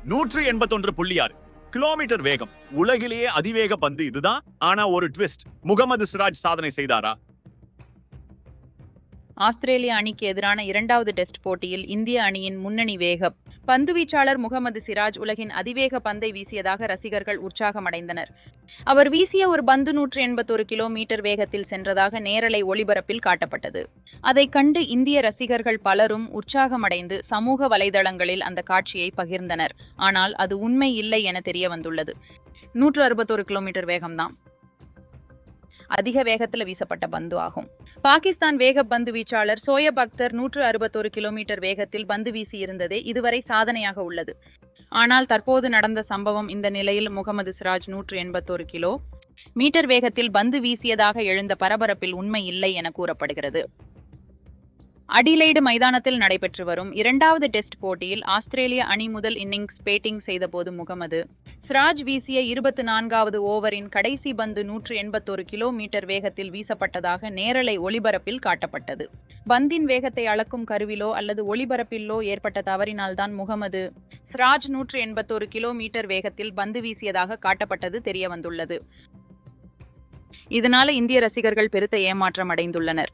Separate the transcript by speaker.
Speaker 1: 181.6 kilometre வேகம். உலகிலேயே அதிவேக பந்து இதுதான். ஆனா ஒரு ட்விஸ்ட், முகமது சிராஜ் சாதனை செய்தாரா?
Speaker 2: ஆஸ்திரேலிய அணிக்கு எதிரான இரண்டாவது டெஸ்ட் போட்டியில் இந்திய அணியின் முன்னணி வேக பந்துவீச்சாளர் முகமது சிராஜ் உலகின் அதிவேக பந்தை வீசியதாக ரசிகர்கள் உற்சாகமடைந்தனர். அவர் வீசிய ஒரு பந்து 181 கிலோமீட்டர் வேகத்தில் சென்றதாக நேரலை ஒளிபரப்பில் காட்டப்பட்டது. அதைக் கண்டு இந்திய ரசிகர்கள் பலரும் உற்சாகமடைந்து சமூக வலைதளங்களில் அந்த காட்சியை பகிர்ந்தனர். ஆனால் அது உண்மை இல்லை என தெரிய வந்துள்ளது. 161 கிலோமீட்டர் வேகம்தான் அதிக வேகத்தில் வீசப்பட்ட பந்து ஆகும். பாகிஸ்தான் வேக பந்து வீச்சாளர் சோயப் அக்தர் 161 கிலோமீட்டர் வேகத்தில் பந்து வீசியிருந்ததே இதுவரை சாதனையாக உள்ளது. ஆனால் தற்போது நடந்த சம்பவம் இந்த நிலையில் முகமது சிராஜ் 181 கிலோ மீட்டர் வேகத்தில் பந்து வீசியதாக எழுந்த பரபரப்பில் உண்மை இல்லை என கூறப்படுகிறது. அடிலைடு மைதானத்தில் நடைபெற்று வரும் இரண்டாவது டெஸ்ட் போட்டியில் ஆஸ்திரேலிய அணி முதல் இன்னிங்ஸ் பேட்டிங் செய்தபோது முகமது சிராஜ் வீசிய 24வது ஓவரின் கடைசி பந்து 181 கிலோமீட்டர் வேகத்தில் வீசப்பட்டதாக நேரலை ஒளிபரப்பில் காட்டப்பட்டது. பந்தின் வேகத்தை அளக்கும் கருவிலோ அல்லது ஒளிபரப்பிலோ ஏற்பட்ட தவறினால்தான் முகமது சிராஜ் 181 கிலோமீட்டர் வேகத்தில் பந்து வீசியதாக காட்டப்பட்டது தெரிய வந்துள்ளது. இதனால இந்திய ரசிகர்கள் பெருத்த ஏமாற்றம் அடைந்துள்ளனர்.